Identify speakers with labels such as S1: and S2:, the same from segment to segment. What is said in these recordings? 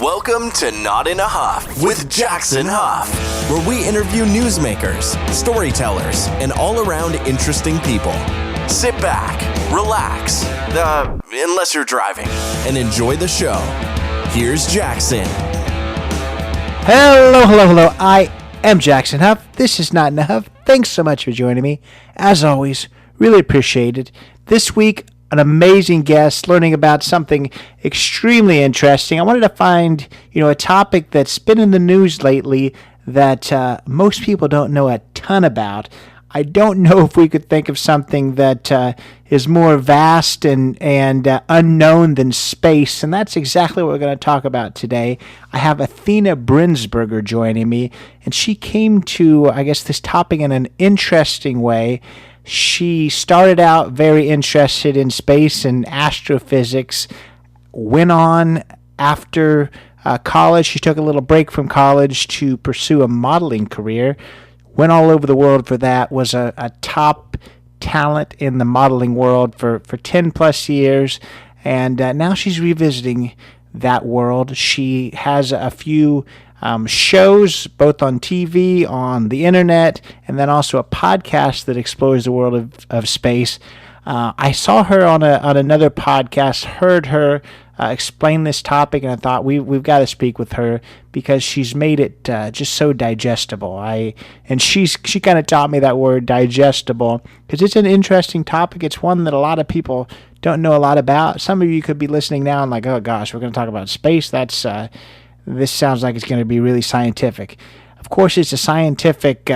S1: Welcome to Not in a Huff with Jackson Huff, where we interview newsmakers, storytellers, and all-around interesting people. Sit back, relax, unless you're driving, and enjoy the show. Here's Jackson.
S2: Hello. I am Jackson Huff. This is Not in a Huff. Thanks so much for joining me. As always, really appreciate it. This week, an amazing guest learning about something extremely interesting. I wanted to find, a topic that's been in the news lately that most people don't know a ton about. I don't know if we could think of something that is more vast and unknown than space, and that's exactly what we're going to talk about today. I have Athena Brensberger joining me, and she came to, this topic in an interesting way. She started out very interested in space and astrophysics, went on after college. She took a little break from college to pursue a modeling career, went all over the world for that, was a top talent in the modeling world for 10 plus years, and now she's revisiting that world. She has a few shows both on TV, on the internet, and then also a podcast that explores the world of space. I saw her on another podcast, heard her explain this topic, and I thought we've got to speak with her because she's made it just so digestible. She kind of taught me that word, digestible, because it's an interesting topic. It's one that a lot of people don't know a lot about. Some of you could be listening now and like, oh gosh, we're going to talk about space. This sounds like it's going to be really scientific. Of course, it's a scientific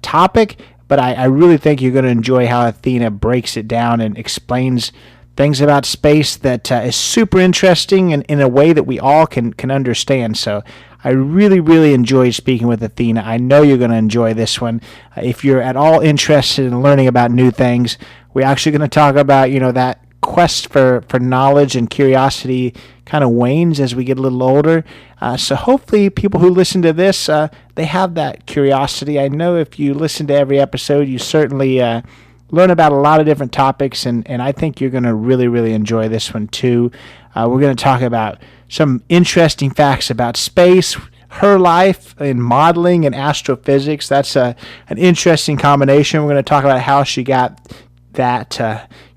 S2: topic, but I really think you're going to enjoy how Athena breaks it down and explains things about space that is super interesting and in a way that we all can understand. So I really, really enjoyed speaking with Athena. I know you're going to enjoy this one. If you're at all interested in learning about new things, we're actually going to talk about, that quest for knowledge and curiosity kind of wanes as we get a little older. So hopefully people who listen to this, they have that curiosity. I know if you listen to every episode, you certainly learn about a lot of different topics, and I think you're going to really, really enjoy this one too. We're going to talk about some interesting facts about space, her life in modeling and astrophysics. That's an interesting combination. We're going to talk about how she got that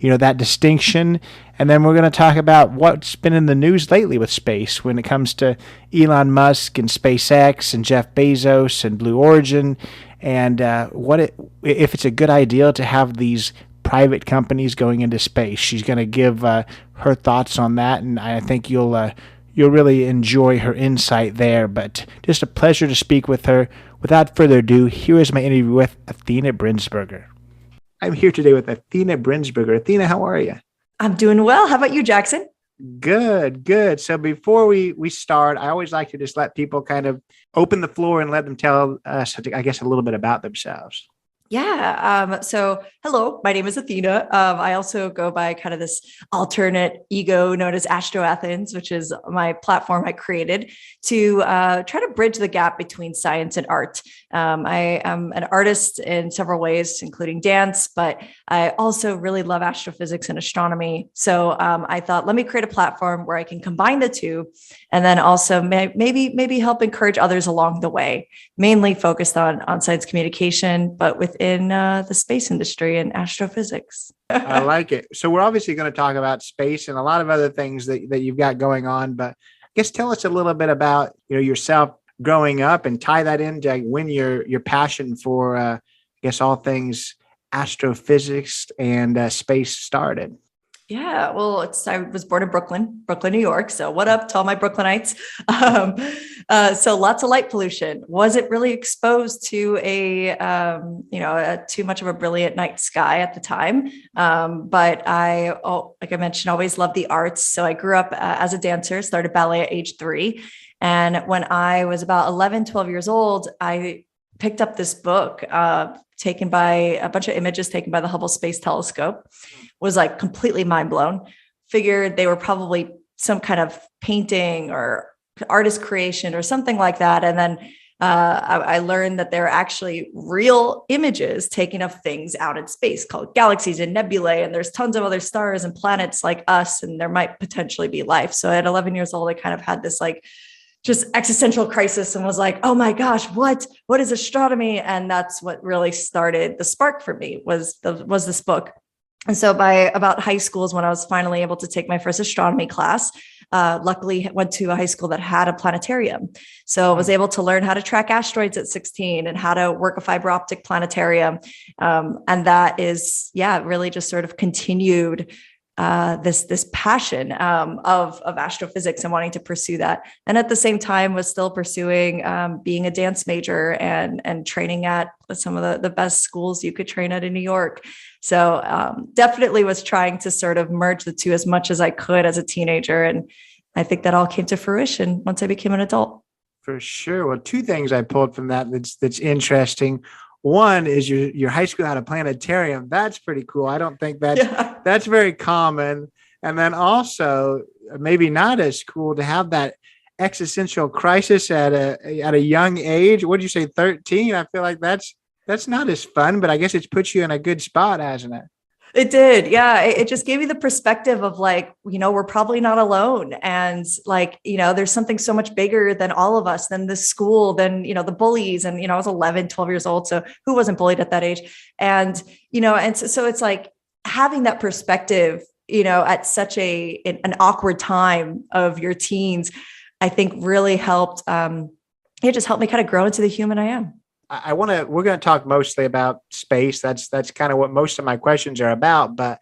S2: that distinction, and then we're going to talk about what's been in the news lately with space when it comes to Elon Musk and SpaceX and Jeff Bezos and Blue Origin, and if it's a good idea to have these private companies going into space. She's going to give her thoughts on that, and I think you'll really enjoy her insight there. But just a pleasure to speak with her. Without further ado, here is my interview with Athena Brensberger. I'm here today with Athena Brensberger. Athena, how are you?
S3: I'm doing well. How about you, Jackson?
S2: Good. So before we start, I always like to just let people kind of open the floor and let them tell us, a little bit about themselves.
S3: Yeah. So hello, my name is Athena. I also go by kind of this alternate ego known as Astroathens, which is my platform I created to try to bridge the gap between science and art. I am an artist in several ways, including dance, but I also really love astrophysics and astronomy. So I thought, let me create a platform where I can combine the two, and then also maybe help encourage others along the way, mainly focused on science communication, but within the space industry and astrophysics.
S2: I like it. So we're obviously going to talk about space and a lot of other things that you've got going on, but I guess tell us a little bit about yourself growing up and tie that into when your passion for all things astrophysics and space started.
S3: Yeah, well, I was born in Brooklyn, New York. So what up to all my Brooklynites? So lots of light pollution. Wasn't really exposed to too much of a brilliant night sky at the time. But like I mentioned, always loved the arts. So I grew up as a dancer, started ballet at age 3. And when I was about 11, 12 years old, I picked up this book taken by a bunch of images taken by the Hubble Space Telescope. Was like completely mind blown. Figured they were probably some kind of painting or artist creation or something like that. And then I learned that there are actually real images taken of things out in space called galaxies and nebulae. And there's tons of other stars and planets like us, and there might potentially be life. So at 11 years old, I kind of had this just existential crisis and was like, oh my gosh, what is astronomy? And that's what really started the spark for me was this book. And so by about high school is when I was finally able to take my first astronomy class. Luckily went to a high school that had a planetarium. So I was able to learn how to track asteroids at 16 and how to work a fiber optic planetarium. And that is, really just sort of continued this passion of astrophysics and wanting to pursue that. And at the same time was still pursuing being a dance major and training at some of the best schools you could train at in New York. So definitely was trying to sort of merge the two as much as I could as a teenager. And I think that all came to fruition once I became an adult.
S2: For sure. Well, two things I pulled from that's interesting. One is your high school had a planetarium. That's pretty cool. I don't think that's very common. And then also maybe not as cool to have that existential crisis at a young age. What did you say, 13? I feel like that's not as fun, but I guess it's put you in a good spot, hasn't it?
S3: It did. Yeah. It just gave me the perspective of like, we're probably not alone. And like, there's something so much bigger than all of us, than the school, than, the bullies. And, I was 11, 12 years old. So who wasn't bullied at that age? And, and so it's like having that perspective, at such an awkward time of your teens, I think really helped. It just helped me kind of grow into the human I am.
S2: We're going to talk mostly about space. That's kind of what most of my questions are about, but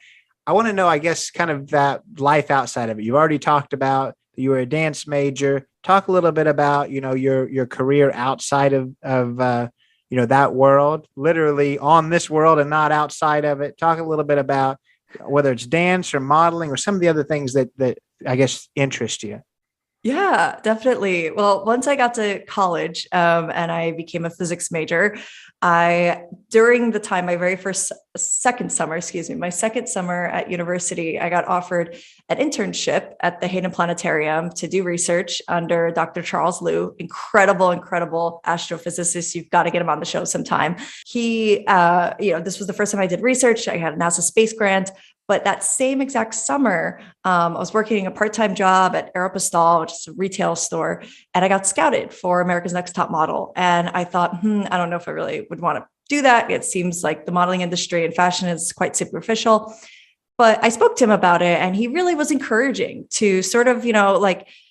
S2: I want to know, I guess, kind of that life outside of it. You've already talked about you were a dance major. Talk a little bit about, your career outside of that world, literally on this world and not outside of it. Talk a little bit about whether it's dance or modeling or some of the other things that I guess interest you.
S3: Yeah, definitely. Well, once I got to college and I became a physics major, during the time, my second summer at university, I got offered an internship at the Hayden Planetarium to do research under Dr. Charles Liu, incredible astrophysicist. You've got to get him on the show sometime. He, this was the first time I did research. I had a NASA space grant. But that same exact summer, I was working a part-time job at Aeropostale, which is a retail store, and I got scouted for America's Next Top Model. And I thought, I don't know if I really would want to do that. It seems like the modeling industry and fashion is quite superficial. But I spoke to him about it, and he really was encouraging to sort of,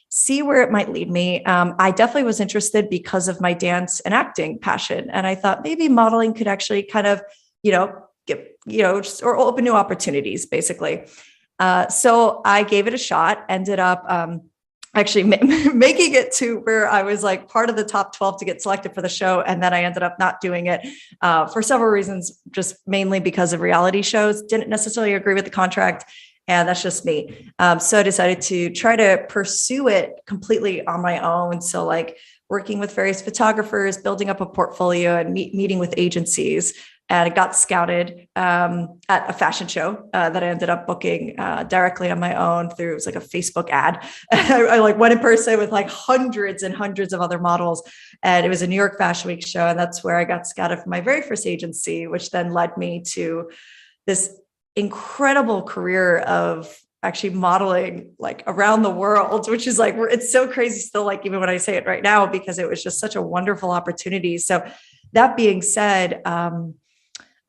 S3: see where it might lead me. I definitely was interested because of my dance and acting passion. And I thought maybe modeling could actually kind of, or open new opportunities, basically. So I gave it a shot, ended up actually making it to where I was like part of the top 12 to get selected for the show. And then I ended up not doing it for several reasons, just mainly because of reality shows. Didn't necessarily agree with the contract. And that's just me. So I decided to try to pursue it completely on my own. So like working with various photographers, building up a portfolio and meeting with agencies. And I got scouted at a fashion show that I ended up booking directly on my own through, it was like a Facebook ad. I like went in person with like hundreds and hundreds of other models. And it was a New York Fashion Week show. And that's where I got scouted for my very first agency, which then led me to this incredible career of actually modeling like around the world, which is like, it's so crazy still, like even when I say it right now, because it was just such a wonderful opportunity. So that being said,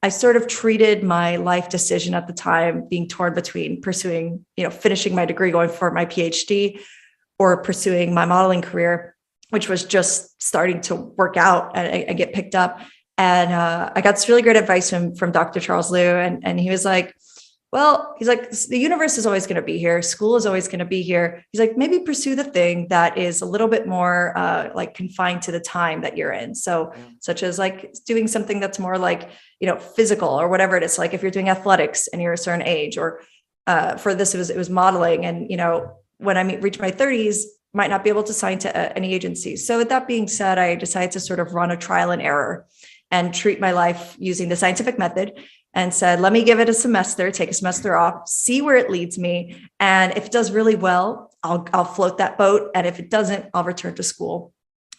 S3: I sort of treated my life decision at the time being torn between pursuing, finishing my degree, going for my PhD, or pursuing my modeling career, which was just starting to work out and get picked up. And I got this really great advice from Dr. Charles Liu. And he was like, the universe is always going to be here. School is always going to be here. He's like, maybe pursue the thing that is a little bit more like confined to the time that you're in. So such as like doing something that's more like, physical or whatever it is. Like if you're doing athletics and you're a certain age, or for this, it was modeling. And, when I reach my 30s, might not be able to sign to any agencies. So with that being said, I decided to sort of run a trial and error and treat my life using the scientific method, and said, let me give it a semester, take a semester off, see where it leads me. And if it does really well, I'll float that boat. And if it doesn't, I'll return to school.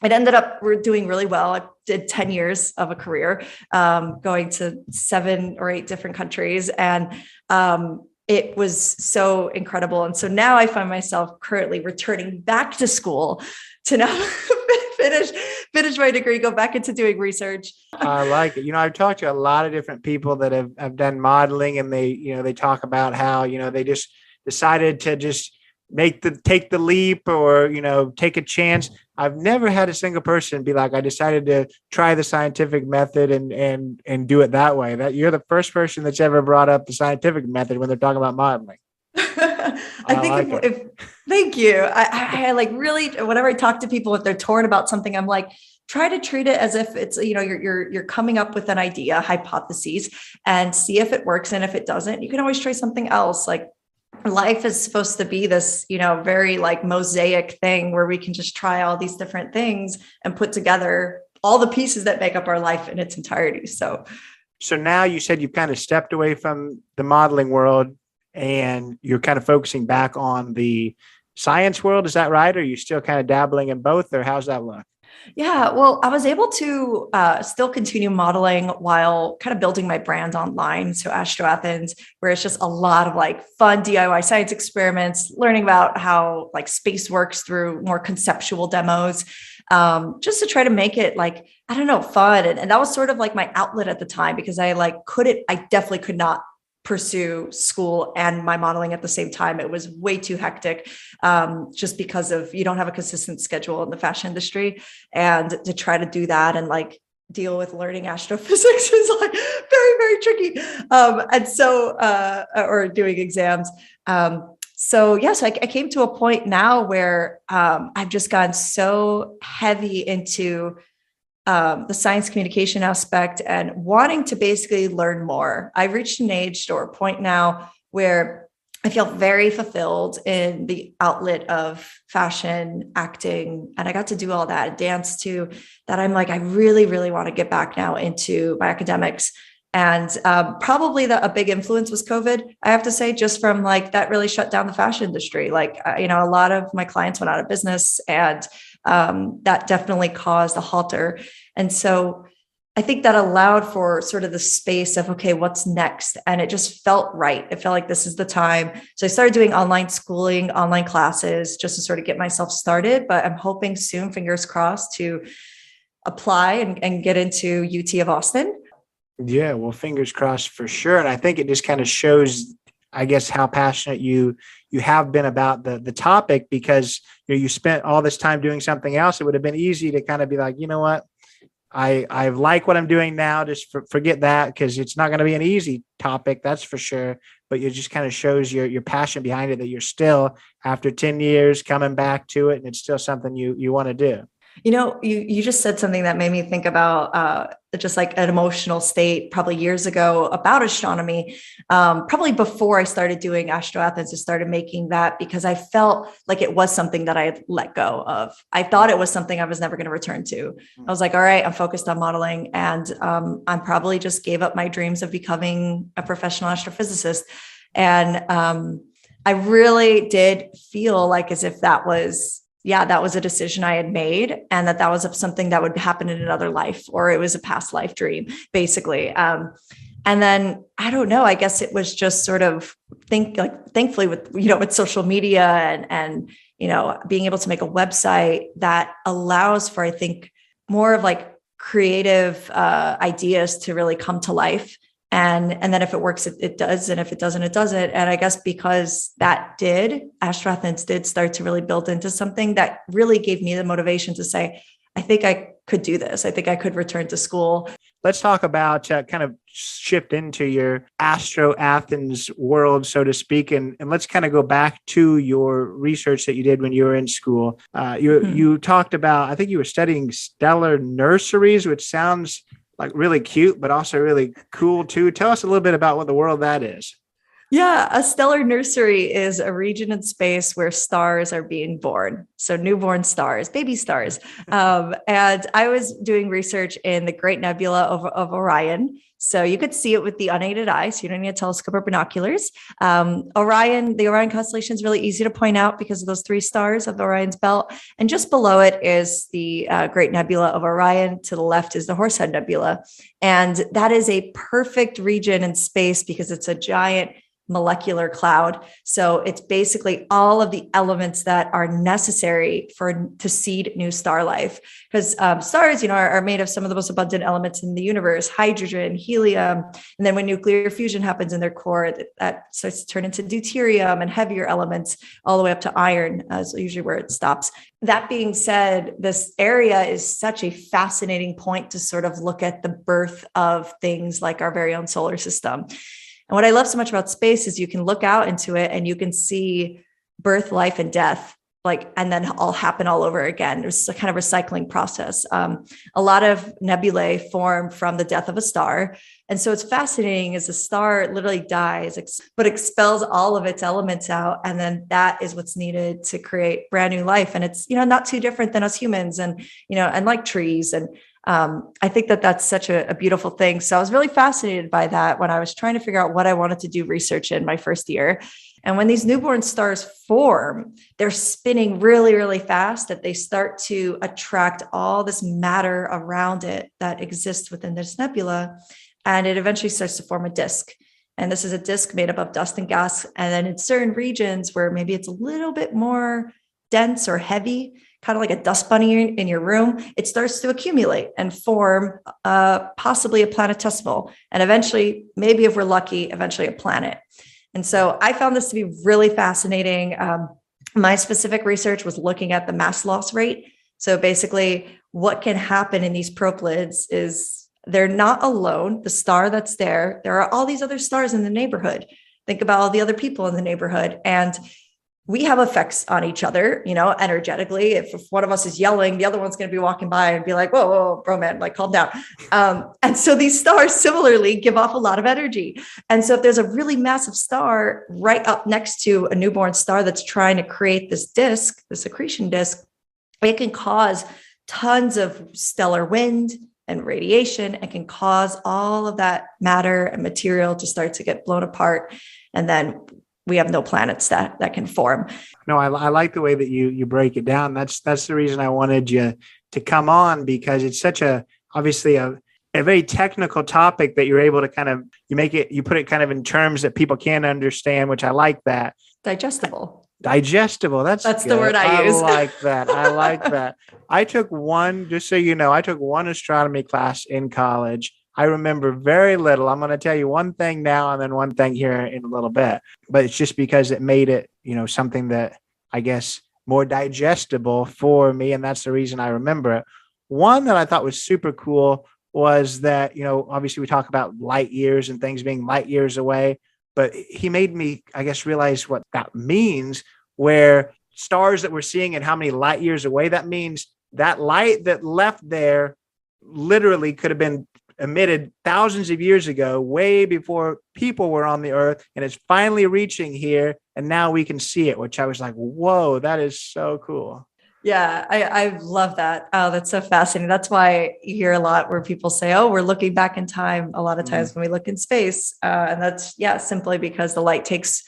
S3: It ended up doing really well. I did 10 years of a career, going to 7 or 8 different countries. And it was so incredible. And so now I find myself currently returning back to school to now finish my degree, go back into doing research.
S2: I like it. I've talked to a lot of different people that have done modeling, and they talk about how, they just decided to just take the leap, or, take a chance. I've never had a single person be like, I decided to try the scientific method and do it that way. That you're the first person that's ever brought up the scientific method when they're talking about modeling.
S3: I think if thank you. I like really, whenever I talk to people, if they're torn about something, I'm like, try to treat it as if it's, you're coming up with an idea, hypotheses, and see if it works. And if it doesn't, you can always try something else. Like, life is supposed to be this, very like mosaic thing where we can just try all these different things and put together all the pieces that make up our life in its entirety. So
S2: now you said you've kind of stepped away from the modeling world and you're kind of focusing back on the science world. Is that right? Or are you still kind of dabbling in both, or how's that look?
S3: Yeah, well, I was able to still continue modeling while kind of building my brand online. So Astroathens, where it's just a lot of like fun DIY science experiments, learning about how like space works through more conceptual demos, just to try to make it like, I don't know, fun. And that was sort of like my outlet at the time, because I definitely could not pursue school and my modeling at the same time. It was way too hectic, just because of, you don't have a consistent schedule in the fashion industry, and to try to do that and like deal with learning astrophysics is like very, very tricky. And so, or doing exams. So I came to a point now where I've just gone so heavy into the science communication aspect and wanting to basically learn more. I've reached an age or a point now where I feel very fulfilled in the outlet of fashion, acting, and I got to do all that, dance too, that I'm like, I really, really want to get back now into my academics. And probably a big influence was COVID, I have to say, just from like that really shut down the fashion industry. Like, a lot of my clients went out of business, and that definitely caused a halter. And so I think that allowed for sort of the space of, okay, what's next? And it just felt right. It felt like this is the time. So I started doing online schooling, online classes, just to sort of get myself started. But I'm hoping soon, fingers crossed, to apply and get into UT of Austin.
S2: Yeah, well, fingers crossed for sure. And I think it just kind of shows, I guess, how passionate you have been about the topic, because you spent all this time doing something else. It would have been easy to kind of be like, you know what, I like what I'm doing now. Just forget that, because it's not going to be an easy topic, that's for sure. But it just kind of shows your passion behind it, that you're still, after 10 years, coming back to it, and it's still something you want to do.
S3: You just said something that made me think about just like an emotional state probably years ago about astronomy. Probably before I started doing Astroathens, I started making that because I felt like it was something that I had let go of. I thought it was something I was never going to return to. I was like, all right, I'm focused on modeling, and I probably just gave up my dreams of becoming a professional astrophysicist. And I really did feel like as if that was a decision I had made, and that was something that would happen in another life, or it was a past life dream, basically. And then I don't know, I guess it was just sort of thankfully with social media and being able to make a website that allows for, I think, more of like creative ideas to really come to life. And then if it works, it does. And if it doesn't, it doesn't. And I guess because Astroathens did start to really build into something that really gave me the motivation to say, I think I could do this. I think I could return to school.
S2: Let's talk about kind of shift into your Astroathens world, so to speak. And let's kind of go back to your research that you did when you were in school. You talked about, I think you were studying stellar nurseries, which sounds like really cute, but also really cool too. Tell us a little bit about what the world that is.
S3: Yeah, a stellar nursery is a region in space where stars are being born. So newborn stars, baby stars. And I was doing research in the Great Nebula of Orion. So you could see it with the unaided eye. So you don't need a telescope or binoculars. The Orion constellation is really easy to point out because of those three stars of Orion's belt. And just below it is the Great Nebula of Orion. To the left is the Horsehead Nebula. And that is a perfect region in space because it's a giant molecular cloud. So it's basically all of the elements that are necessary to seed new star life. Because stars, are made of some of the most abundant elements in the universe: hydrogen, helium, and then when nuclear fusion happens in their core, that starts to turn into deuterium and heavier elements, all the way up to iron, is usually where it stops. That being said, this area is such a fascinating point to sort of look at the birth of things like our very own solar system. And what I love so much about space is you can look out into it and you can see birth, life, and death, and then all happen all over again. There's a kind of recycling process. A lot of nebulae form from the death of a star. And so it's fascinating as a star literally dies, but expels all of its elements out. And then that is what's needed to create brand new life. And it's, not too different than us humans and like trees. And I think that that's such a beautiful thing. So I was really fascinated by that when I was trying to figure out what I wanted to do research in my first year. And when these newborn stars form, they're spinning really, really fast, that they start to attract all this matter around it that exists within this nebula. And it eventually starts to form a disk. And this is a disk made up of dust and gas. And then in certain regions where maybe it's a little bit more dense or heavy, kind of like a dust bunny in your room, it starts to accumulate and form possibly a planetesimal. And eventually, maybe if we're lucky, eventually a planet. And so I found this to be really fascinating. My specific research was looking at the mass loss rate. So basically, what can happen in these proplyds is they're not alone. The star that's there are all these other stars in the neighborhood. Think about all the other people in the neighborhood. And we have effects on each other, energetically. If one of us is yelling, the other one's going to be walking by and be like, whoa, bro, man, calm down. And so these stars similarly give off a lot of energy. And so if there's a really massive star right up next to a newborn star that's trying to create this disk, this accretion disk, it can cause tons of stellar wind and radiation, and can cause all of that matter and material to start to get blown apart. And then we have no planets that can form.
S2: No, I like the way that you break it down. That's the reason I wanted you to come on, because it's such obviously a very technical topic that you're able to you put it kind of in terms that people can understand, which I like that.
S3: Digestible.
S2: That's
S3: good. The word I use.
S2: I like that. I took one astronomy class in college. I remember very little. I'm going to tell you one thing now and then one thing here in a little bit, but it's just because it made it, something that I guess more digestible for me. And that's the reason I remember it. One that I thought was super cool was that, obviously we talk about light years and things being light years away, but he made me, I guess, realize what that means, where stars that we're seeing and how many light years away, that means that light that left there literally could have been emitted thousands of years ago, way before people were on the earth, and it's finally reaching here, and now we can see it, which I was like, whoa, that is so cool.
S3: Yeah, I love that. Oh, that's so fascinating. That's why you hear a lot where people say, oh, we're looking back in time a lot of times when we look in space. And that's, simply because the light takes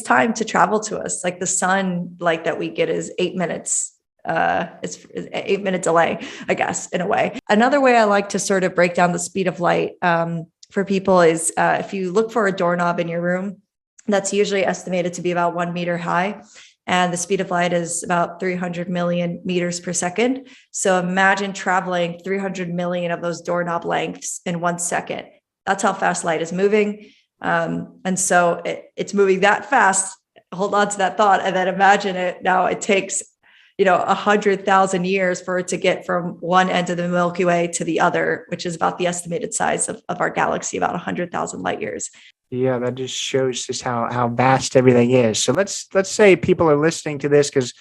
S3: time to travel to us. Like the sun light that we get is 8 minutes. It's 8 minute delay, I guess, in a way. Another way I like to sort of break down the speed of light for people is if you look for a doorknob in your room, that's usually estimated to be about 1 meter high. And the speed of light is about 300 million meters per second. So imagine traveling 300 million of those doorknob lengths in 1 second. That's how fast light is moving. And so it's moving that fast. Hold on to that thought. And then imagine it. Now it takes 100,000 years for it to get from one end of the Milky Way to the other, which is about the estimated size of our galaxy, about 100,000 light years.
S2: Yeah, that just shows just how vast everything is. So let's say people are listening to this because,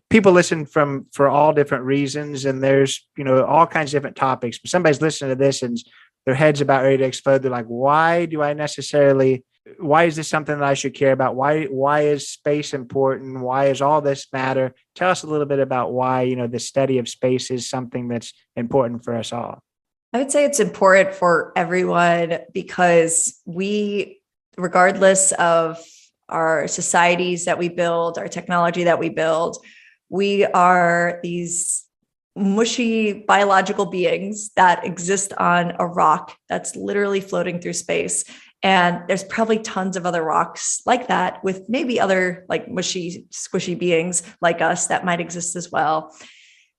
S2: people listen for all different reasons, and there's, all kinds of different topics. But somebody's listening to this and their head's about ready to explode. They're like, why is this something that I should care about? Why is space important? Why is all this matter? Tell us a little bit about why, the study of space is something that's important for us all.
S3: I would say it's important for everyone because we, regardless of our societies that we build, our technology that we build, we are these mushy biological beings that exist on a rock that's literally floating through space. And there's probably tons of other rocks like that with maybe other like mushy, squishy beings like us that might exist as well.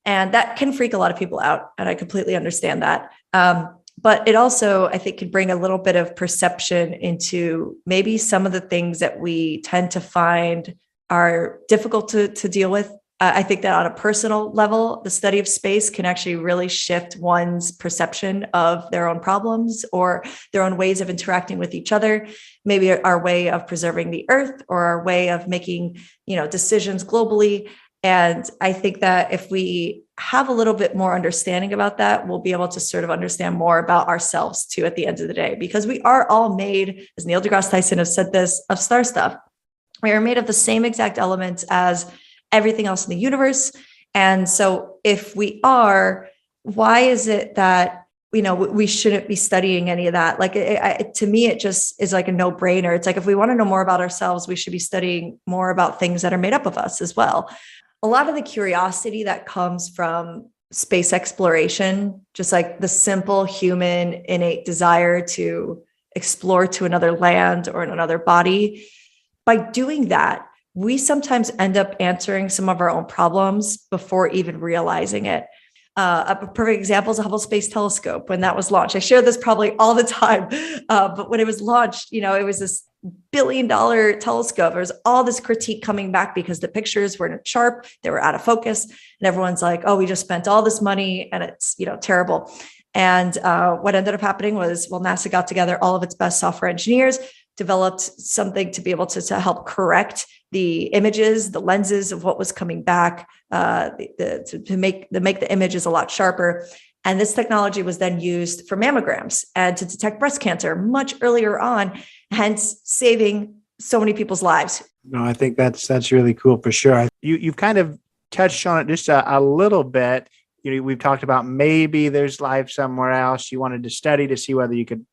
S3: And that can freak a lot of people out. And I completely understand that. But it also, I think, can bring a little bit of perception into maybe some of the things that we tend to find are difficult to deal with. I think that on a personal level, the study of space can actually really shift one's perception of their own problems or their own ways of interacting with each other, maybe our way of preserving the Earth or our way of making, decisions globally. And I think that if we have a little bit more understanding about that, we'll be able to sort of understand more about ourselves too at the end of the day, because we are all made, as Neil deGrasse Tyson has said this, of star stuff. We are made of the same exact elements as everything else in the universe. And so if we are, why is it that, we shouldn't be studying any of that? Like, to me, it just is like a no-brainer. It's like, if we want to know more about ourselves, we should be studying more about things that are made up of us as well. A lot of the curiosity that comes from space exploration, just like the simple human innate desire to explore to another land or another body, by doing that, we sometimes end up answering some of our own problems before even realizing it. A perfect example is the Hubble Space Telescope. When that was launched, I share this probably all the time, but when it was launched, it was this $1 billion telescope. There was all this critique coming back because the pictures weren't sharp, they were out of focus, and everyone's like, "Oh, we just spent all this money, and it's terrible." And what ended up happening was, NASA got together all of its best software engineers, developed something to be able to help correct the images, the lenses of what was coming back, to make the images a lot sharper. And this technology was then used for mammograms and to detect breast cancer much earlier on, hence saving so many people's lives.
S2: No, I think that's really cool for sure. You've kind of touched on it just a little bit. We've talked about maybe there's life somewhere else. You wanted to study to see whether you could,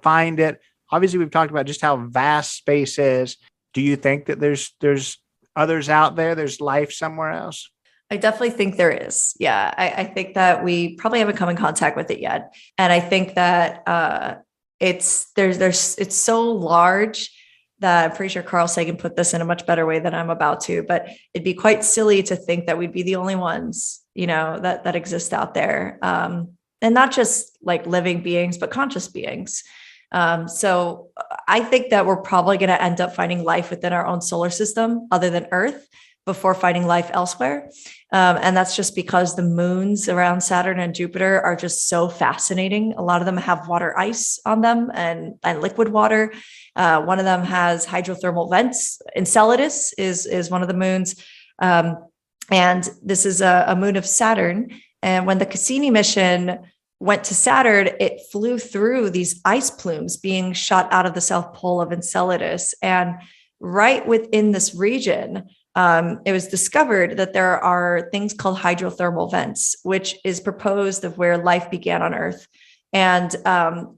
S2: find it. Obviously, we've talked about just how vast space is. Do you think that there's others out there? There's life somewhere else?
S3: I definitely think there is. Yeah, I think that we probably haven't come in contact with it yet. And I think that it's so large that I'm pretty sure Carl Sagan put this in a much better way than I'm about to. But it'd be quite silly to think that we'd be the only ones, that exist out there. And not just like living beings, but conscious beings. So I think that we're probably going to end up finding life within our own solar system other than Earth before finding life elsewhere. And that's just because the moons around Saturn and Jupiter are just so fascinating. A lot of them have water ice on them and liquid water. One of them has hydrothermal vents. Enceladus is one of the moons. And this is a moon of Saturn. And when the Cassini mission went to Saturn, it flew through these ice plumes being shot out of the South Pole of Enceladus. And right within this region, it was discovered that there are things called hydrothermal vents, which is proposed of where life began on Earth. And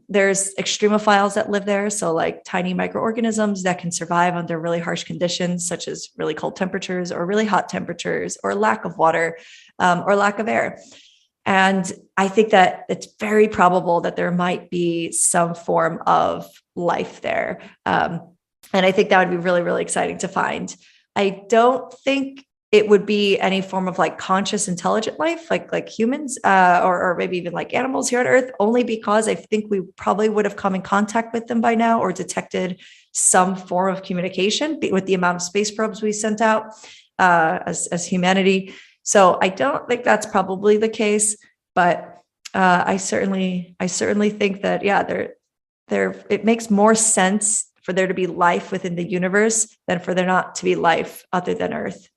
S3: there's extremophiles that live there. So like tiny microorganisms that can survive under really harsh conditions, such as really cold temperatures or really hot temperatures or lack of water or lack of air. And I think that it's very probable that there might be some form of life there. And I think that would be really, really exciting to find. I don't think it would be any form of like conscious, intelligent life, like humans, or maybe even like animals here on Earth, only because I think we probably would have come in contact with them by now or detected some form of communication with the amount of space probes we sent out as humanity. So I don't think that's probably the case, but I certainly think that, yeah, it makes more sense for there to be life within the universe than for there not to be life other than Earth.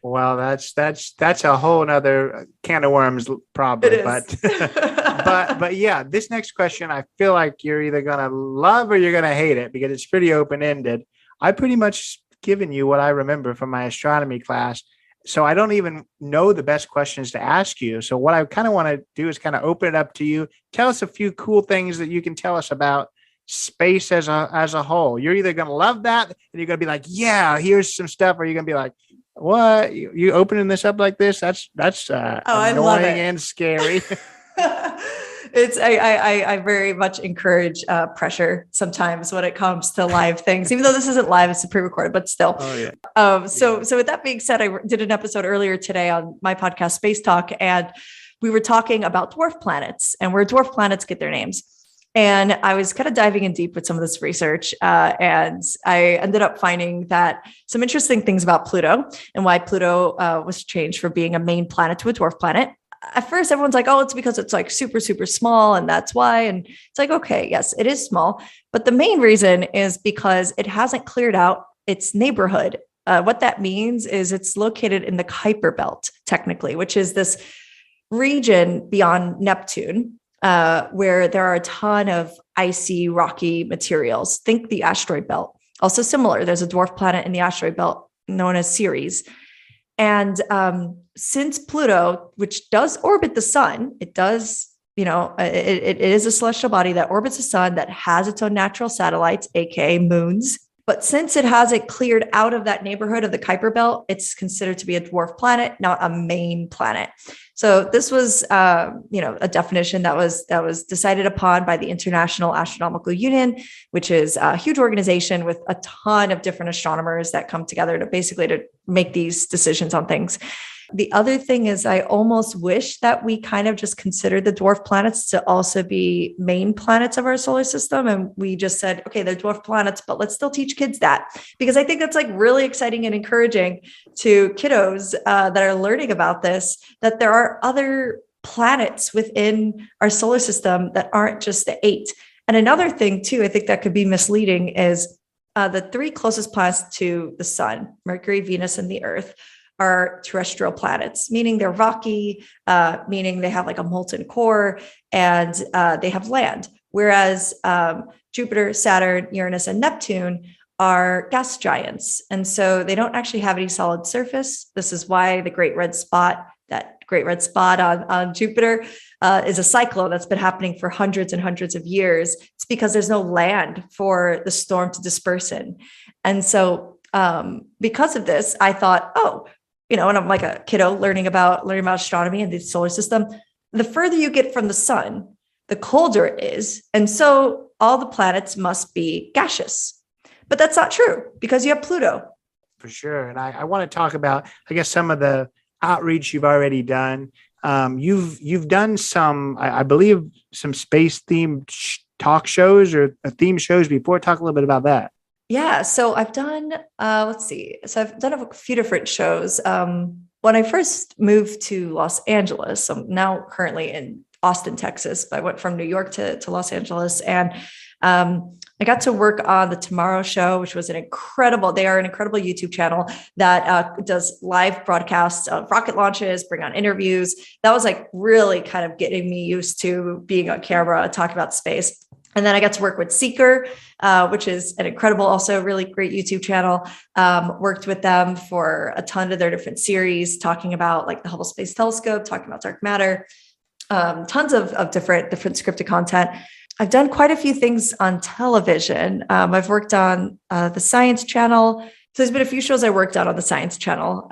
S2: Well, that's a whole nother can of worms, probably. But yeah, this next question, I feel like you're either gonna love or you're gonna hate it because it's pretty open ended. I pretty much given you what I remember from my astronomy class. So I don't even know the best questions to ask you. So what I kind of want to do is kind of open it up to you. Tell us a few cool things that you can tell us about space as a whole. You're either going to love that and you're going to be like, yeah, here's some stuff. Or you're going to be like, what? You opening this up like this? That's annoying and scary.
S3: I very much encourage pressure sometimes when it comes to live things, even though this isn't live, it's pre-recorded, but still.
S2: Oh, yeah.
S3: So with that being said, I did an episode earlier today on my podcast, SpaceTalk, and we were talking about dwarf planets and where dwarf planets get their names. And I was kind of diving in deep with some of this research, and I ended up finding that some interesting things about Pluto and why Pluto was changed from being a main planet to a dwarf planet. At first, everyone's like, oh, it's because it's like super, super small, and that's why. And it's like, okay, yes, it is small. But the main reason is because it hasn't cleared out its neighborhood. What that means is it's located in the Kuiper Belt, technically, which is this region beyond Neptune, where there are a ton of icy, rocky materials. Think the asteroid belt. Also similar, there's a dwarf planet in the asteroid belt known as Ceres. And since Pluto, which does orbit the sun, it does, it is a celestial body that orbits the sun, that has its own natural satellites, aka moons. But since it hasn't cleared out of that neighborhood of the Kuiper Belt, it's considered to be a dwarf planet, not a main planet. So this was, a definition that was decided upon by the International Astronomical Union, which is a huge organization with a ton of different astronomers that come together to make these decisions on things. The other thing is I almost wish that we kind of just considered the dwarf planets to also be main planets of our solar system. And we just said, okay, they're dwarf planets, but let's still teach kids that, because I think that's like really exciting and encouraging to kiddos that are learning about this, that there are other planets within our solar system that aren't just the 8. And another thing too, I think that could be misleading is the 3 closest planets to the sun, Mercury, Venus, and the Earth, are terrestrial planets, meaning they're rocky, meaning they have like a molten core, and they have land. Whereas Jupiter, Saturn, Uranus, and Neptune are gas giants. And so they don't actually have any solid surface. This is why the great red spot on Jupiter is a cyclone that's been happening for hundreds and hundreds of years. It's because there's no land for the storm to disperse in. And so because of this, I thought, and I'm like a kiddo learning about astronomy and the solar system. The further you get from the sun, the colder it is. And so all the planets must be gaseous. But that's not true, because you have Pluto.
S2: For sure. And I want to talk about, I guess, some of the outreach you've already done. You've done some, I believe, some space themed talk shows or theme shows before. Talk a little bit about that.
S3: Yeah. So I've done, So I've done a few different shows. When I first moved to Los Angeles, I'm now currently in Austin, Texas, but I went from New York to Los Angeles, and I got to work on the Tomorrow Show, which was they are an incredible YouTube channel that does live broadcasts of rocket launches, bring on interviews. That was like really kind of getting me used to being on camera, talking about space. And then I got to work with Seeker, which is an incredible, also really great YouTube channel. Worked with them for a ton of their different series, talking about like the Hubble Space Telescope, talking about dark matter, tons of different scripted content. I've done quite a few things on television. I've worked on the Science Channel. So there's been a few shows I worked on the Science Channel.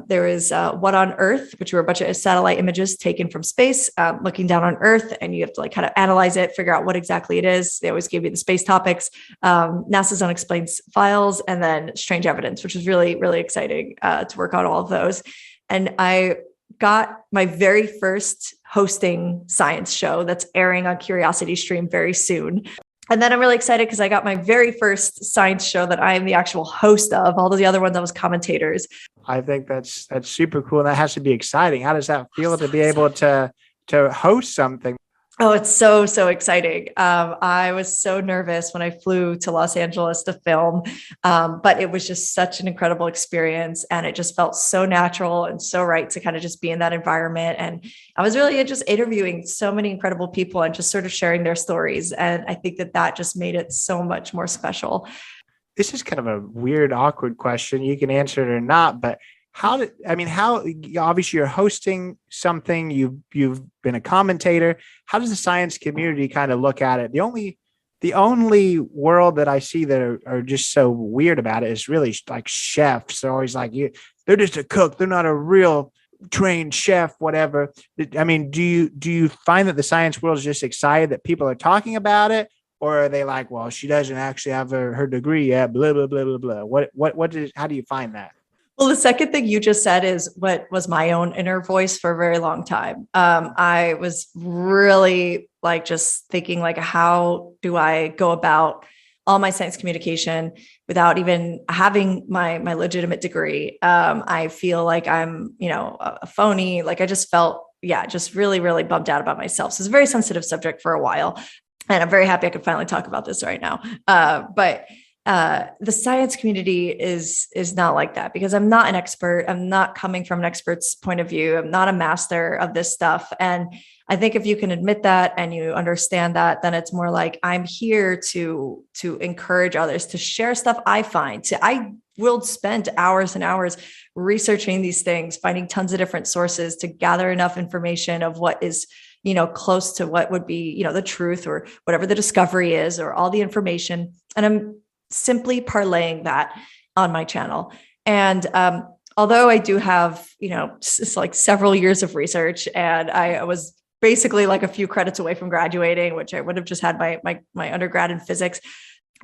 S3: There is What on Earth, which were a bunch of satellite images taken from space, looking down on Earth, and you have to like kind of analyze it, figure out what exactly it is. They always give you the space topics, NASA's Unexplained Files, and then Strange Evidence, which was really, really exciting to work on all of those. And I got my very first hosting science show that's airing on Curiosity Stream very soon. And then I'm really excited because I got my very first science show that I am the actual host of. All of the other ones I was commentators.
S2: I think that's super cool. And that has to be exciting. How does that feel to be able to host something?
S3: Oh, it's so, so exciting. I was so nervous when I flew to Los Angeles to film, but it was just such an incredible experience. And it just felt so natural and so right to kind of just be in that environment. And I was really just interviewing so many incredible people and just sort of sharing their stories. And I think that just made it so much more special.
S2: This is kind of a weird, awkward question. You can answer it or not, but how obviously you're hosting something, you've been a commentator. How does the science community kind of look at it? The only world that I see that are just so weird about it is really like chefs. They're always like, they're just a cook. They're not a real trained chef, whatever. I mean, do you find that the science world is just excited that people are talking about it? Or are they like, well, she doesn't actually have her degree yet, blah, blah, blah, blah, blah. How do you find that?
S3: Well, the second thing you just said is what was my own inner voice for a very long time. I was really like just thinking like, how do I go about all my science communication without even having my legitimate degree? I feel like I'm, a phony. Like I just felt, just really, really bummed out about myself. So it's a very sensitive subject for a while. And I'm very happy I could finally talk about this right now. But the science community is not like that, because I'm not an expert. I'm not coming from an expert's point of view. I'm not a master of this stuff. And I think if you can admit that and you understand that, then it's more like I'm here to encourage others to share stuff I find. I will spend hours and hours researching these things, finding tons of different sources to gather enough information of what is close to what would be, the truth or whatever the discovery is, or all the information. And I'm simply parlaying that on my channel. And although I do have, it's like several years of research, and I was basically like a few credits away from graduating, which I would have just had my undergrad in physics.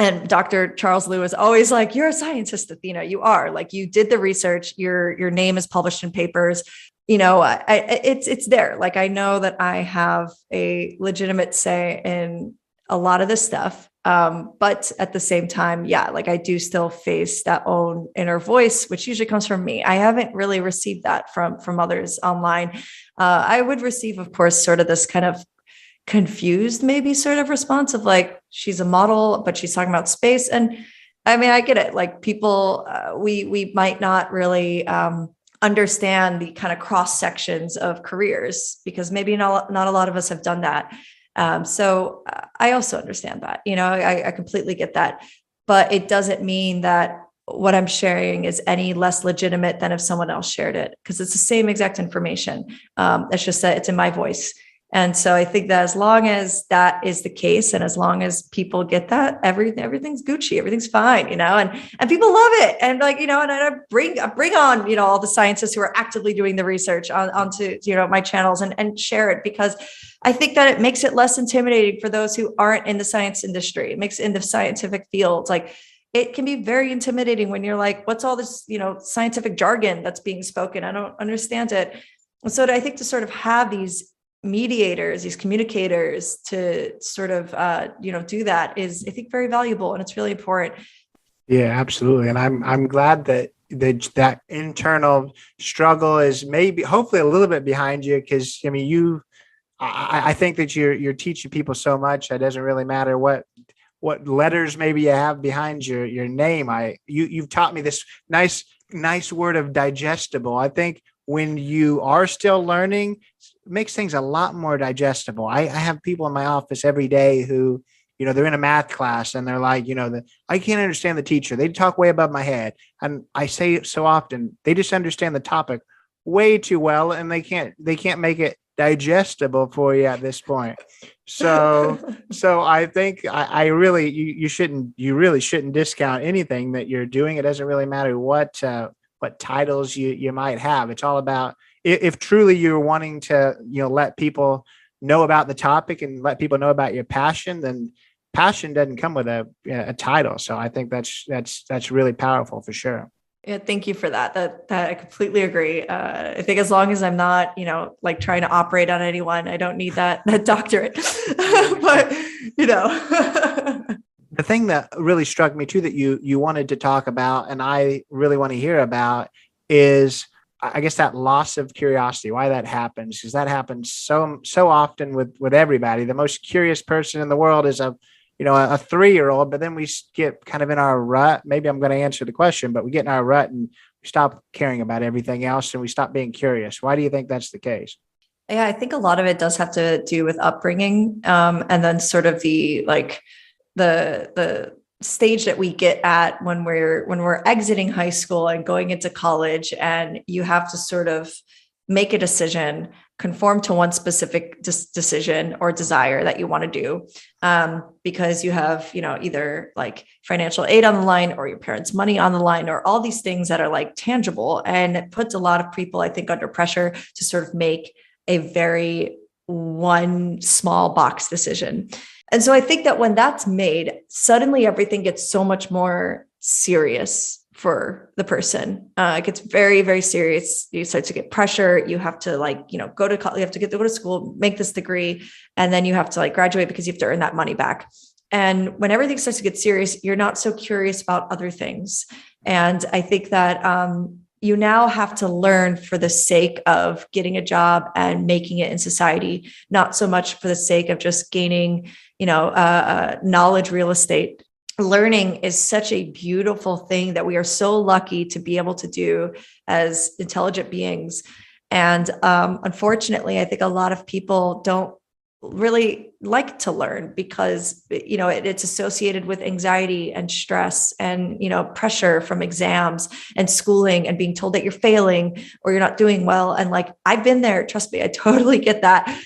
S3: And Dr. Charles Liu is always like, you're a scientist, Athena. You are, like, you did the research. Your name is published in papers. It's there. Like, I know that I have a legitimate say in a lot of this stuff. But at the same time, like I do still face that own inner voice, which usually comes from me. I haven't really received that from others online. I would receive, of course, sort of this kind of confused, maybe sort of response of like, she's a model, but she's talking about space. And I mean, I get it. Like people, we might not really, understand the kind of cross sections of careers, because maybe not a lot of us have done that. So I also understand that, I completely get that, but it doesn't mean that what I'm sharing is any less legitimate than if someone else shared it, because it's the same exact information. It's just that it's in my voice. And so I think that as long as that is the case, and as long as people get that, everything's Gucci, everything's fine, and people love it. And like, and I bring on, all the scientists who are actively doing the research onto, my channels and share it, because I think that it makes it less intimidating for those who aren't in the science industry. It makes it in the scientific fields. Like, it can be very intimidating when you're like, what's all this, scientific jargon that's being spoken? I don't understand it. And so I think to sort of have these mediators, these communicators to sort of, do that is, I think, very valuable, and it's really important.
S2: Yeah, absolutely. And I'm glad that internal struggle is maybe hopefully a little bit behind you, because I mean, I think that you're teaching people so much. It doesn't really matter what letters maybe you have behind your name. You've taught me this nice word of digestible. I think when you are still learning, it makes things a lot more digestible. I have people in my office every day who, they're in a math class and they're like, I can't understand the teacher. They talk way above my head. And I say it so often, they just understand the topic way too well, and they can't make it digestible for you at this point. So I think you really shouldn't discount anything that you're doing. It doesn't really matter what titles you might have. It's all about, if truly you're wanting to, let people know about the topic and let people know about your passion, then passion doesn't come with a title. So I think that's really powerful for sure.
S3: Yeah, thank you for that. That I completely agree. I think as long as I'm not, like trying to operate on anyone, I don't need that doctorate. But
S2: the thing that really struck me too, that you wanted to talk about, and I really want to hear about, is I guess that loss of curiosity. Why that happens? Because that happens so often with everybody. The most curious person in the world is a 3-year-old, but then we get kind of in our rut. Maybe I'm going to answer the question, but we get in our rut and we stop caring about everything else and we stop being curious. Why do you think that's the case?
S3: Yeah, I think a lot of it does have to do with upbringing, and then sort of the stage that we get at when we're exiting high school and going into college, and you have to sort of make a decision, conform to one specific decision or desire that you want to do, because you have, either like financial aid on the line or your parents' money on the line, or all these things that are like tangible. And it puts a lot of people, I think, under pressure to sort of make a very one small box decision. And so I think that when that's made, suddenly everything gets so much more serious for the person. It gets very, very serious. You start to get pressure. You have to go to college, you have to go to school, make this degree, and then you have to graduate because you have to earn that money back. And when everything starts to get serious, you're not so curious about other things. And I think that you now have to learn for the sake of getting a job and making it in society, not so much for the sake of just gaining, knowledge real estate. Learning is such a beautiful thing that we are so lucky to be able to do as intelligent beings. And unfortunately, I think a lot of people don't really like to learn because, it's associated with anxiety and stress and, pressure from exams and schooling and being told that you're failing or you're not doing well. And I've been there, trust me, I totally get that.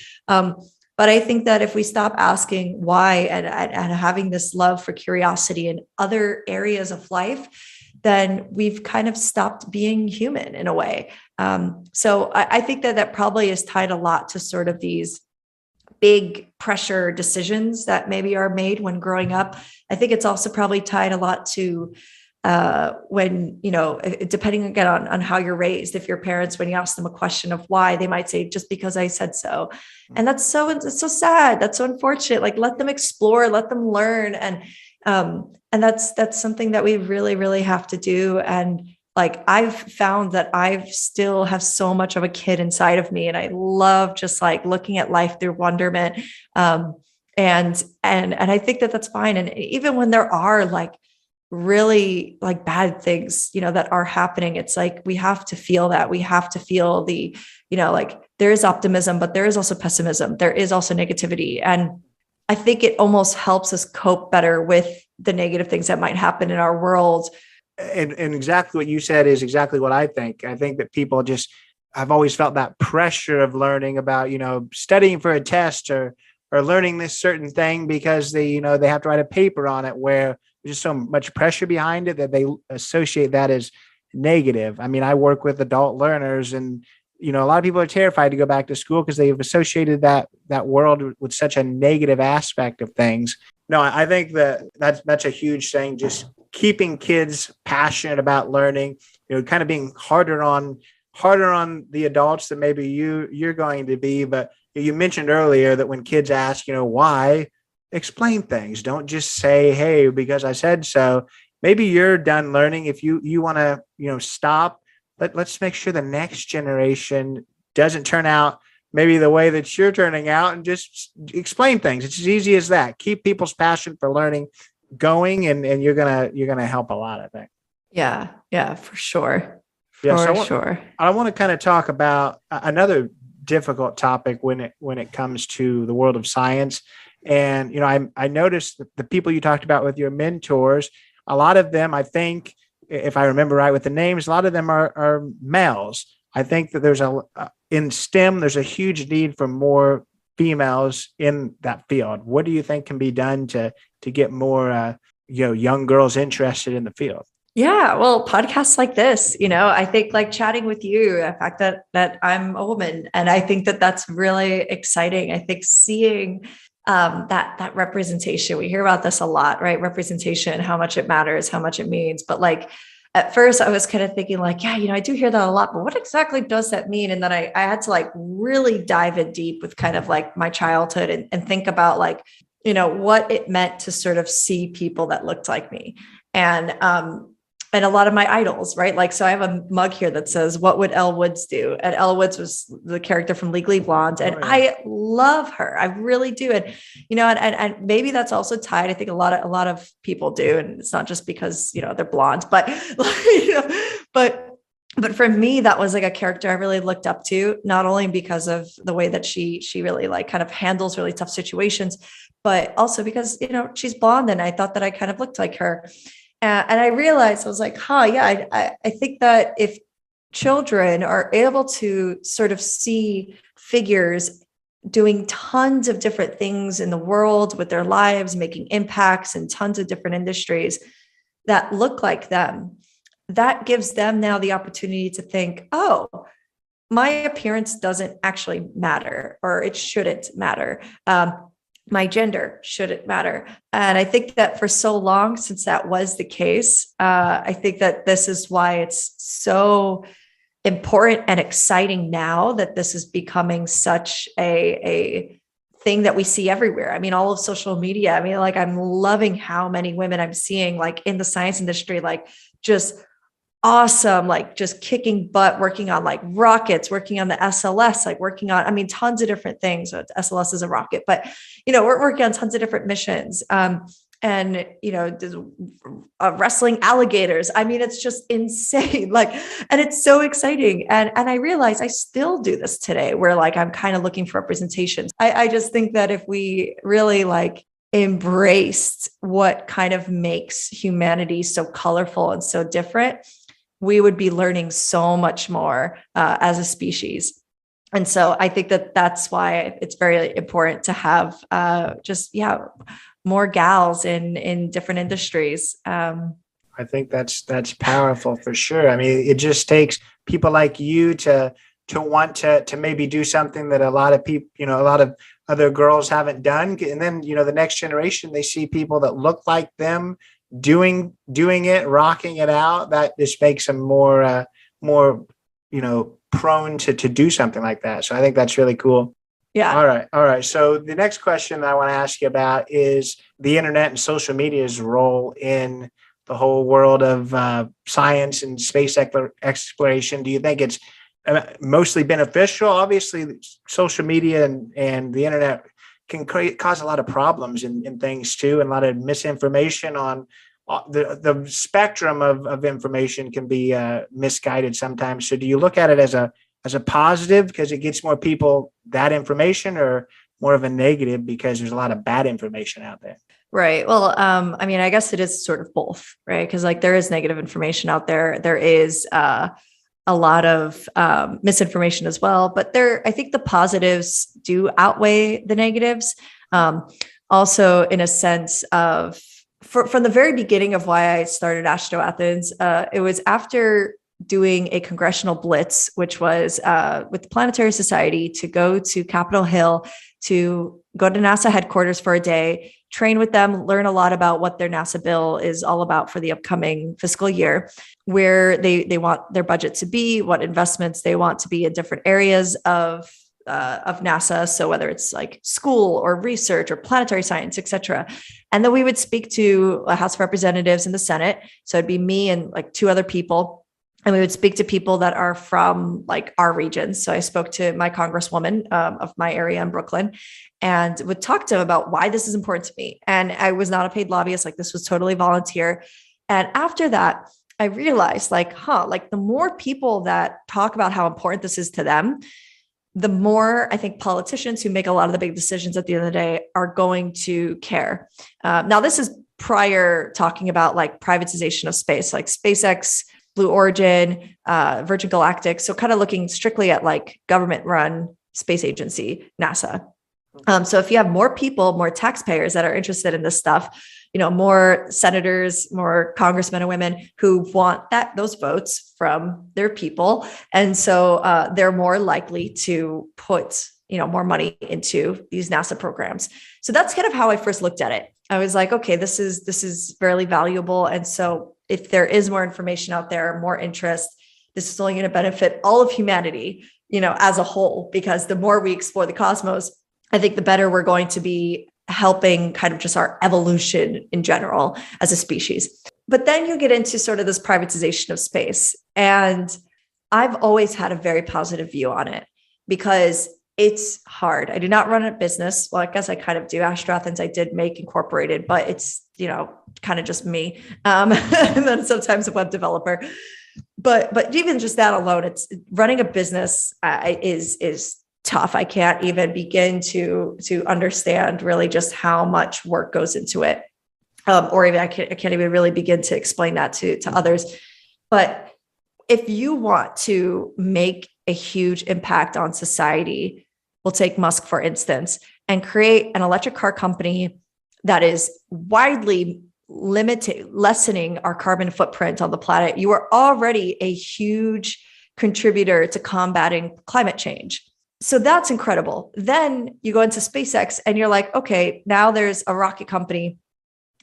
S3: But I think that if we stop asking why and having this love for curiosity in other areas of life, then we've kind of stopped being human in a way. So I think that probably is tied a lot to sort of these big pressure decisions that maybe are made when growing up. I think it's also probably tied a lot to when, depending again on how you're raised. If your parents, when you ask them a question of why, they might say, just because I said so. And it's so sad. That's so unfortunate. Let them explore, let them learn. And that's something that we really, really have to do. And I've found that I still have so much of a kid inside of me. And I love just looking at life through wonderment. And I think that that's fine. And even when there are really bad things, that are happening, it's we have to feel that. We have to feel the, there is optimism, but there is also pessimism. There is also negativity. And I think it almost helps us cope better with the negative things that might happen in our world.
S2: And exactly what you said is exactly what I think. I think that people I've always felt that pressure of learning about, studying for a test or learning this certain thing because they have to write a paper on it, where there's just so much pressure behind it that they associate that as negative. I mean, I work with adult learners, and, a lot of people are terrified to go back to school because they've associated that world with such a negative aspect of things. No, I think that's a huge thing. Just keeping kids passionate about learning, kind of being harder on the adults that maybe you're going to be. But you mentioned earlier that when kids ask, why, explain things. Don't just say, hey, because I said so. Maybe you're done learning. If you want to, stop, let's make sure the next generation doesn't turn out maybe the way that you're turning out, and just explain things. It's as easy as that. Keep people's passion for learning going, and you're gonna help a lot, I think.
S3: Yeah, for sure.
S2: Sure. I want to kind of talk about another difficult topic when it comes to the world of science. And I noticed that the people you talked about with your mentors, a lot of them, I think, if I remember right with the names, a lot of them are males. I think that in STEM, there's a huge need for more females in that field. What do you think can be done to get more young girls interested in the field?
S3: Yeah, well, podcasts like this, I think chatting with you, the fact that I'm a woman, and I think that that's really exciting. I think seeing that representation, we hear about this a lot, right? Representation, how much it matters, how much it means. But at first I was kind of thinking I do hear that a lot, but what exactly does that mean? And then I had to really dive in deep with kind of my childhood and think about what it meant to sort of see people that looked like me. And a lot of my idols, right? So I have a mug here that says, "What would Elle Woods do?" And Elle Woods was the character from Legally Blonde. And I love her. I really do. And, and maybe that's also tied. I think a lot of people do. And it's not just because, they're blonde, but, but for me, that was a character I really looked up to, not only because of the way that she really kind of handles really tough situations, but also because, she's blonde. And I thought that I kind of looked like her. And I realized, I was I think that if children are able to sort of see figures doing tons of different things in the world with their lives, making impacts in tons of different industries that look like them, that gives them now the opportunity to think, oh, my appearance doesn't actually matter, or it shouldn't matter. My gender shouldn't matter. And I think that for so long, since that was the case, I think that this is why it's so important and exciting now that this is becoming such a thing that we see everywhere. I mean, all of social media. I mean, like, I'm loving how many women I'm seeing, like, in the science industry, like, just awesome, like, just kicking butt, working on like rockets, working on the SLS, like working on, I mean, tons of different things. So SLS is a rocket, but, we're working on tons of different missions. And, wrestling alligators. I mean, it's just insane. Like, and it's so exciting. And I realize I still do this today, where, like, I'm kind of looking for representation. I just think that if we really, like, embraced what kind of makes humanity so colorful and so different, we would be learning so much more as a species. And so I think that that's why it's very important to have more gals in different industries.
S2: I think that's powerful for sure. I mean, it just takes people like you to want to maybe do something that a lot of people, a lot of other girls haven't done. And then, the next generation, they see people that look like them doing it, rocking it out. That just makes them more, prone to do something like that. So I think that's really cool.
S3: Yeah.
S2: All right. So the next question I want to ask you about is the internet and social media's role in the whole world of science and space exploration. Do you think it's mostly beneficial? Obviously, social media and the internet can cause a lot of problems and things too, and a lot of misinformation on the spectrum of information can be misguided sometimes. So do you look at it as a positive because it gets more people that information, or more of a negative because there's a lot of bad information out there?
S3: Right. Well, I mean, I guess it is sort of both, right? Because, like, there is negative information out there. There is a lot of misinformation as well, but I think the positives do outweigh the negatives. Also, in a sense of, from the very beginning of why I started Astroathens, it was after doing a congressional blitz, which was with the Planetary Society, to go to Capitol Hill, to go to NASA headquarters for a day, train with them, learn a lot about what their NASA bill is all about for the upcoming fiscal year, where they want their budget to be, what investments they want to be in different areas of NASA. So whether it's like school or research or planetary science, et cetera. And then we would speak to a House of Representatives and the Senate. So it'd be me and like two other people. And we would speak to people that are from, like, our regions. So I spoke to my congresswoman of my area in Brooklyn, and would talk to them about why this is important to me. And I was not a paid lobbyist. Like, this was totally volunteer. And after that, I realized, like, the more people that talk about how important this is to them, the more I think politicians who make a lot of the big decisions at the end of the day are going to care. Now, this is prior talking about, like, privatization of space, like SpaceX, Blue Origin, Virgin Galactic. So kind of looking strictly at, like, government-run space agency, NASA. So if you have more people, more taxpayers that are interested in this stuff, more senators, more congressmen and women who want those votes from their people. And so they're more likely to put, more money into these NASA programs. So that's kind of how I first looked at it. I was like, okay, this is fairly valuable. And so if there is more information out there, more interest, this is only going to benefit all of humanity, as a whole, because the more we explore the cosmos, I think the better we're going to be helping kind of just our evolution in general as a species. But then you get into sort of this privatization of space. And I've always had a very positive view on it because it's hard. I do not run a business. Well, I guess I kind of do. Astroathens, I did make incorporated, but it's, kind of just me. And then sometimes a web developer. But even just that alone, it's running a business is tough. I can't even begin to understand really just how much work goes into it. Or even I can't even really begin to explain that to others. But if you want to make a huge impact on society, we'll take Musk, for instance, and create an electric car company that is widely lessening our carbon footprint on the planet, you are already a huge contributor to combating climate change. So that's incredible. Then you go into SpaceX and you're like, okay, now there's a rocket company.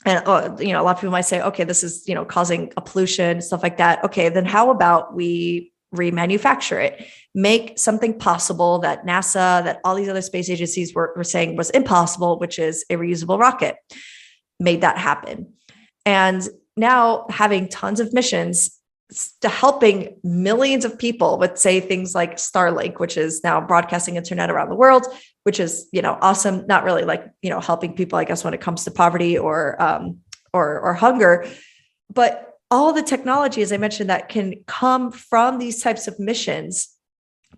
S3: And, a lot of people might say, okay, this is, causing a pollution, stuff like that. Okay, then how about we remanufacture it, make something possible that NASA, that all these other space agencies were saying was impossible, which is a reusable rocket. Made that happen. And now having tons of missions to helping millions of people with, say, things like Starlink, which is now broadcasting internet around the world, which is, awesome. Not really like, helping people, I guess, when it comes to poverty or hunger, but all the technology, as I mentioned, that can come from these types of missions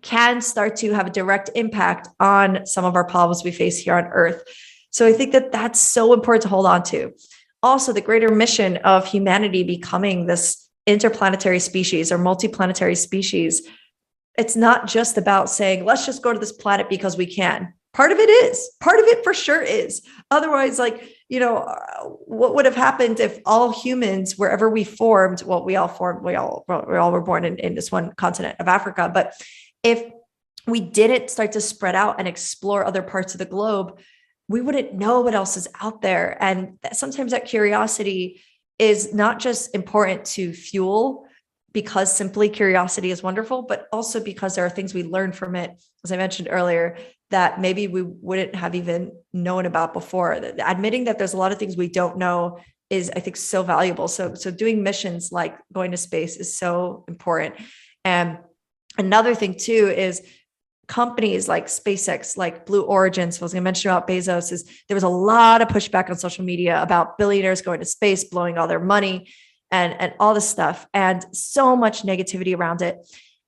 S3: can start to have a direct impact on some of our problems we face here on Earth. So I think that that's so important to hold on to. Also, the greater mission of humanity becoming this interplanetary species or multiplanetary species. It's not just about saying, let's just go to this planet because we can. Part of it for sure is. Otherwise, what would have happened if all humans, wherever we formed, well, we all were born in this one continent of Africa. But if we didn't start to spread out and explore other parts of the globe, we wouldn't know what else is out there. And sometimes that curiosity is not just important to fuel because simply curiosity is wonderful, but also because there are things we learn from it, as I mentioned earlier, that maybe we wouldn't have even known about before. Admitting that there's a lot of things we don't know is, I think, so valuable. So doing missions like going to space is so important. And another thing too is companies like SpaceX, like Blue Origin. So I was going to mention about Bezos, is there was a lot of pushback on social media about billionaires going to space, blowing all their money and all this stuff, and so much negativity around it.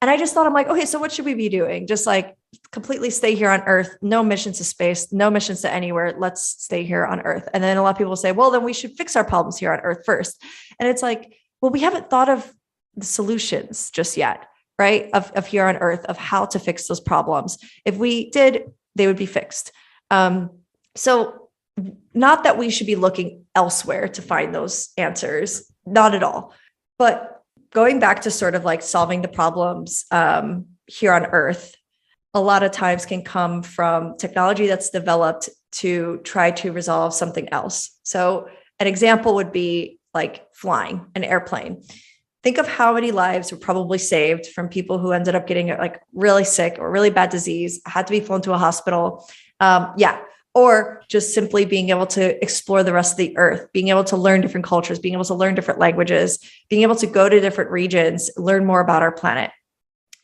S3: And I just thought, I'm like, okay, so what should we be doing? Just like completely stay here on Earth, no missions to space, no missions to anywhere. Let's stay here on Earth. And then a lot of people say, well, then we should fix our problems here on Earth first. And it's like, well, we haven't thought of the solutions just yet, right? Of here on Earth, of how to fix those problems. If we did, they would be fixed. So not that we should be looking elsewhere to find those answers, not at all. But going back to sort of like solving the problems here on Earth, a lot of times can come from technology that's developed to try to resolve something else. So an example would be like flying an airplane. Think of how many lives were probably saved from people who ended up getting like really sick or really bad disease, had to be flown to a hospital. Or just simply being able to explore the rest of the Earth, being able to learn different cultures, being able to learn different languages, being able to go to different regions, learn more about our planet.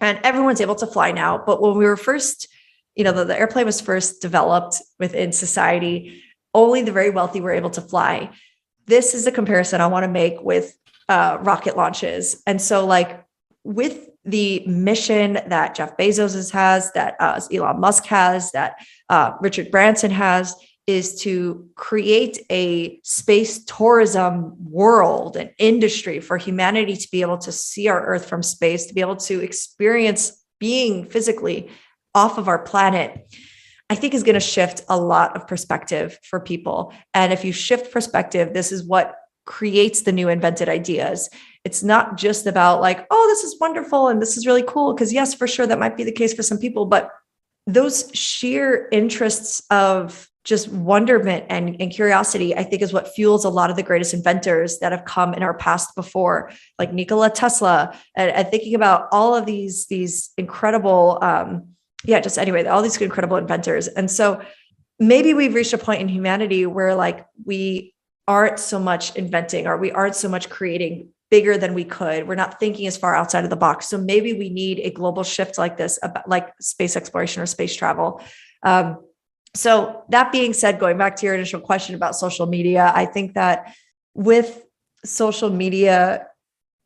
S3: And everyone's able to fly now. But when we were first, the airplane was first developed within society, only the very wealthy were able to fly. This is the comparison I want to make with rocket launches. And so like with the mission that Jeff Bezos has, that Elon Musk has, that Richard Branson has, is to create a space tourism world, an industry for humanity to be able to see our Earth from space, to be able to experience being physically off of our planet, I think is going to shift a lot of perspective for people. And if you shift perspective, this is what creates the new invented ideas. It's not just about like, oh, this is wonderful and this is really cool. Because yes, for sure, that might be the case for some people, but those sheer interests of just wonderment and curiosity, I think, is what fuels a lot of the greatest inventors that have come in our past before, like Nikola Tesla, and thinking about all of these incredible, all these incredible inventors. And so maybe we've reached a point in humanity where like we aren't so much inventing, or we aren't so much creating bigger than we could. We're not thinking as far outside of the box. So maybe we need a global shift like this, about like space exploration or space travel. So that being said, going back to your initial question about social media, I think that with social media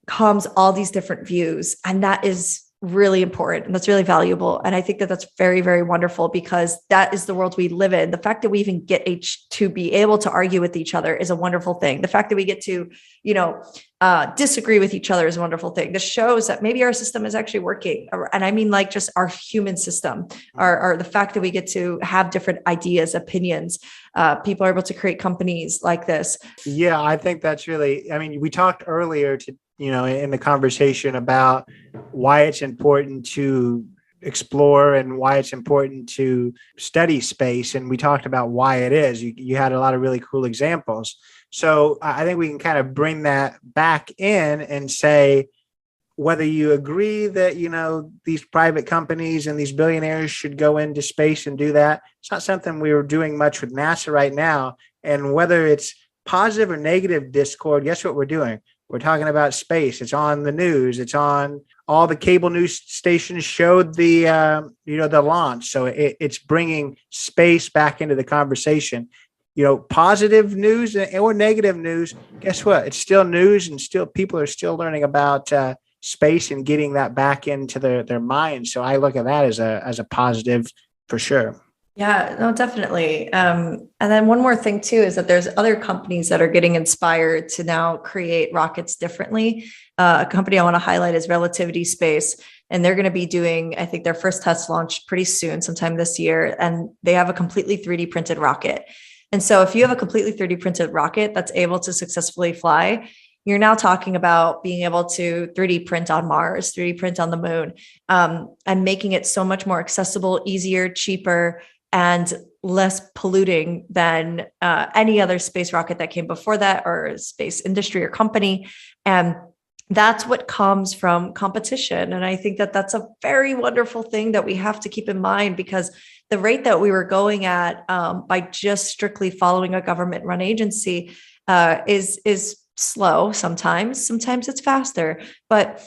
S3: comes all these different views, and that is really important and that's really valuable. And I think that that's very, very wonderful because that is the world we live in. The fact that we even get to be able to argue with each other is a wonderful thing. The fact that we get to, disagree with each other is a wonderful thing. This shows that maybe our system is actually working. And I mean, like just our human system, or the fact that we get to have different ideas, opinions. People are able to create companies like this.
S2: Yeah, I think that's really, we talked earlier in the conversation about why it's important to explore and why it's important to study space. And we talked about why it is. You had a lot of really cool examples. So I think we can kind of bring that back in and say, whether you agree that, these private companies and these billionaires should go into space and do that, it's not something we are doing much with NASA right now. And whether it's positive or negative discord, guess what we're doing? We're talking about space. It's on the news. It's on all the cable news stations showed the launch. So it's bringing space back into the conversation. Positive news or negative news, guess what? It's still news, and still people are still learning about space and getting that back into their minds. So I look at that as a positive for sure.
S3: Yeah, no, definitely. And then one more thing too, is that there's other companies that are getting inspired to now create rockets differently. A company I want to highlight is Relativity Space, and they're going to be doing, I think, their first test launch pretty soon, sometime this year. And they have a completely 3D printed rocket. And so if you have a completely 3D printed rocket that's able to successfully fly, you're now talking about being able to 3D print on Mars, 3D print on the moon, and making it so much more accessible, easier, cheaper, and less polluting than any other space rocket that came before that, or space industry or company. And that's what comes from competition. And I think that that's a very wonderful thing that we have to keep in mind, because the rate that we were going at by just strictly following a government run agency is slow. Sometimes it's faster, but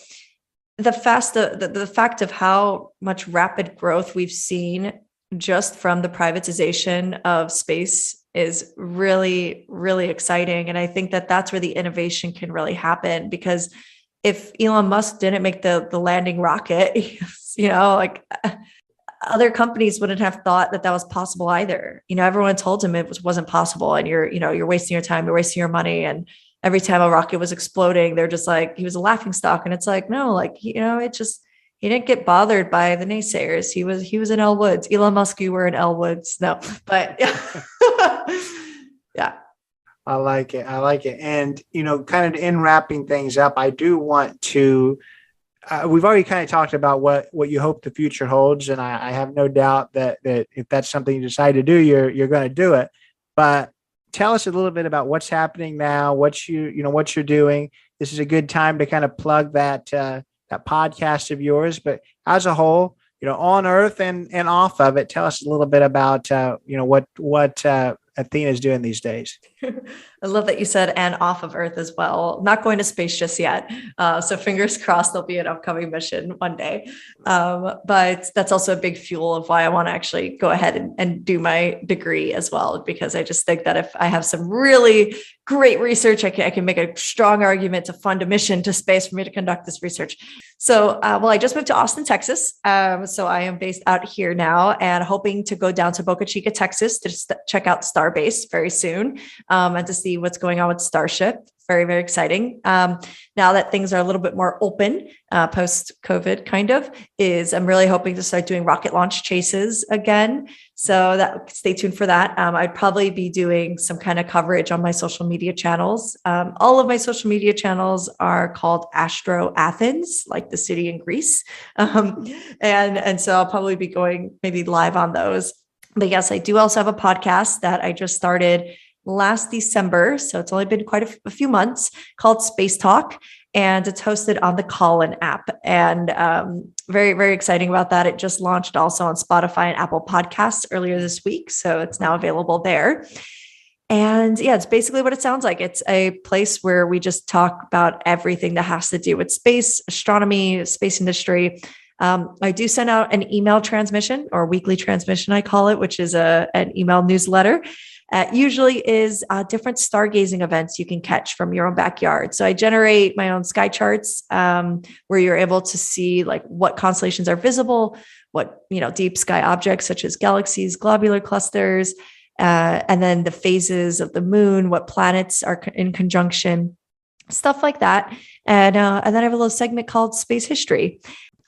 S3: the fact of how much rapid growth we've seen just from the privatization of space is really, really exciting. And I think that that's where the innovation can really happen, because if Elon Musk didn't make the landing rocket, other companies wouldn't have thought that was possible either. Everyone told him it wasn't possible, and you're wasting your time, you're wasting your money. And every time a rocket was exploding, they're just like, he was a laughing stock. And it's like, no, he didn't get bothered by the naysayers. He was in Elle Woods. Elon Musk, you were in Elle Woods. No, but yeah.
S2: I like it. And, kind of in wrapping things up, I do want to, we've already kind of talked about what you hope the future holds. And I have no doubt that if that's something you decide to do, you're going to do it. But tell us a little bit about what's happening now, what you're doing. This is a good time to kind of plug that podcast of yours, but as a whole, on Earth and off of it, tell us a little bit about, what Athena is doing these days.
S3: I love that you said and off of Earth as well. Not going to space just yet. So fingers crossed there'll be an upcoming mission one day. But that's also a big fuel of why I want to actually go ahead and do my degree as well, because I just think that if I have some really great research, I can make a strong argument to fund a mission to space for me to conduct this research. So, I just moved to Austin, Texas. So I am based out here now and hoping to go down to Boca Chica, Texas to check out Starbase very soon, and to see what's going on with Starship. Very, very exciting. Now that things are a little bit more open, post-COVID I'm really hoping to start doing rocket launch chases again. So stay tuned for that. I'd probably be doing some kind of coverage on my social media channels. All of my social media channels are called Astroathens, like the city in Greece. And so I'll probably be going maybe live on those. But yes, I do also have a podcast that I just started last December. So it's only been quite a few months, called SpaceTalk, and it's hosted on the Callin app. And very, very exciting about that. It just launched also on Spotify and Apple Podcasts earlier this week. So it's now available there. And yeah, it's basically what it sounds like. It's a place where we just talk about everything that has to do with space, astronomy, space industry. I do send out an email transmission, or weekly transmission, I call it, which is an email newsletter. usually is different stargazing events you can catch from your own backyard. So I generate my own sky charts where you're able to see like what constellations are visible, what, deep sky objects such as galaxies, globular clusters, and then the phases of the moon, what planets are in conjunction, stuff like that. And then I have a little segment called Space History.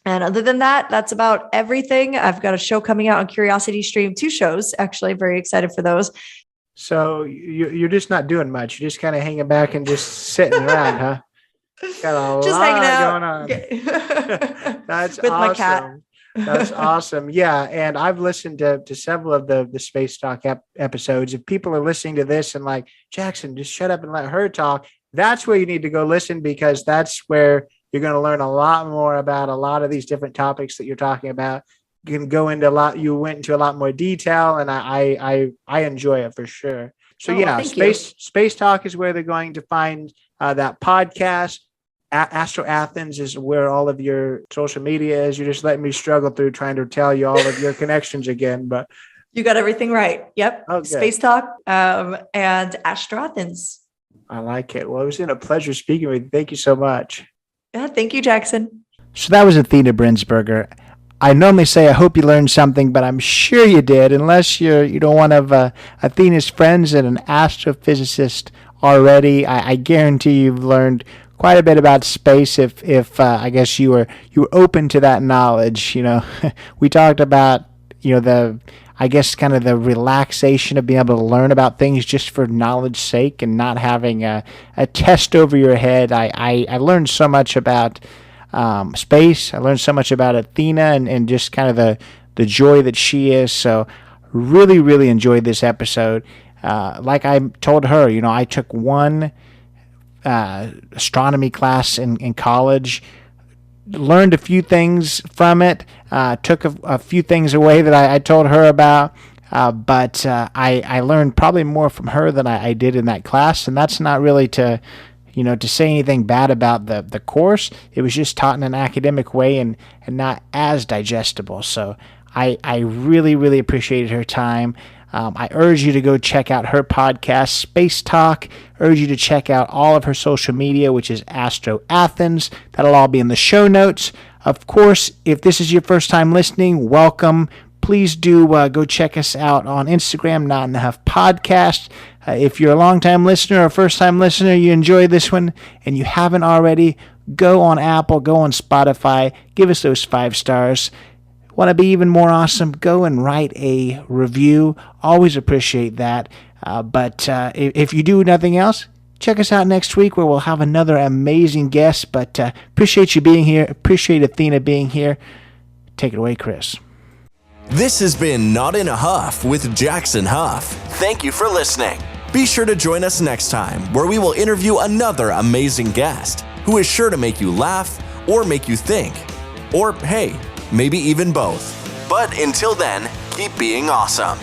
S3: And other than that, that's about everything. I've got a show coming out on Curiosity Stream, 2 shows, actually. Very excited for those.
S2: So you're just not doing much. You're just kind of hanging back and just sitting around, huh? Got a
S3: just
S2: lot
S3: hanging out
S2: going on. That's
S3: with
S2: awesome.
S3: My cat.
S2: That's awesome. Yeah. And I've listened to several of the SpaceTalk episodes. If people are listening to this and like, Jackson, just shut up and let her talk, that's where you need to go listen, because that's where you're going to learn a lot more about a lot of these different topics that you're talking about. You can go into you went into a lot more detail, and I enjoy it for sure. So SpaceTalk is where they're going to find that podcast. Astroathens is where all of your social media is. You're just letting me struggle through trying to tell you all of your connections again, but
S3: you got everything right. Yep.
S2: Okay.
S3: SpaceTalk and Astroathens.
S2: I like it. Well, it was a pleasure speaking with you. Thank you so much.
S3: Yeah, thank you, Jackson.
S2: So that was Athena Brensberger. I normally say I hope you learned something, but I'm sure you did, unless you're one of Athena's friends and an astrophysicist already. I guarantee you've learned quite a bit about space if I guess you were open to that knowledge. We talked about the relaxation of being able to learn about things just for knowledge's sake and not having a test over your head. I learned so much about space. I learned so much about Athena and just kind of the joy that she is. So really, really enjoyed this episode. Like I told her, I took one astronomy class in college, learned a few things from it, took a few things away that I told her about, but I learned probably more from her than I did in that class. And that's not really to say anything bad about the course. It was just taught in an academic way and not as digestible. So I really, really appreciated her time. I urge you to go check out her podcast, SpaceTalk. Urge you to check out all of her social media, which is Astroathens. That'll all be in the show notes. Of course, if this is your first time listening, welcome. Please do go check us out on Instagram, Not Enough Podcast. If you're a long-time listener or a first-time listener, you enjoy this one, and you haven't already, go on Apple, go on Spotify, give us those 5 stars. Want to be even more awesome? Go and write a review. Always appreciate that. But if you do nothing else, check us out next week where we'll have another amazing guest. But appreciate you being here. Appreciate Athena being here. Take it away, Chris.
S1: This has been Not in a Huff with Jackson Huff. Thank you for listening. Be sure to join us next time where we will interview another amazing guest who is sure to make you laugh or make you think. Or, hey, maybe even both. But until then, keep being awesome.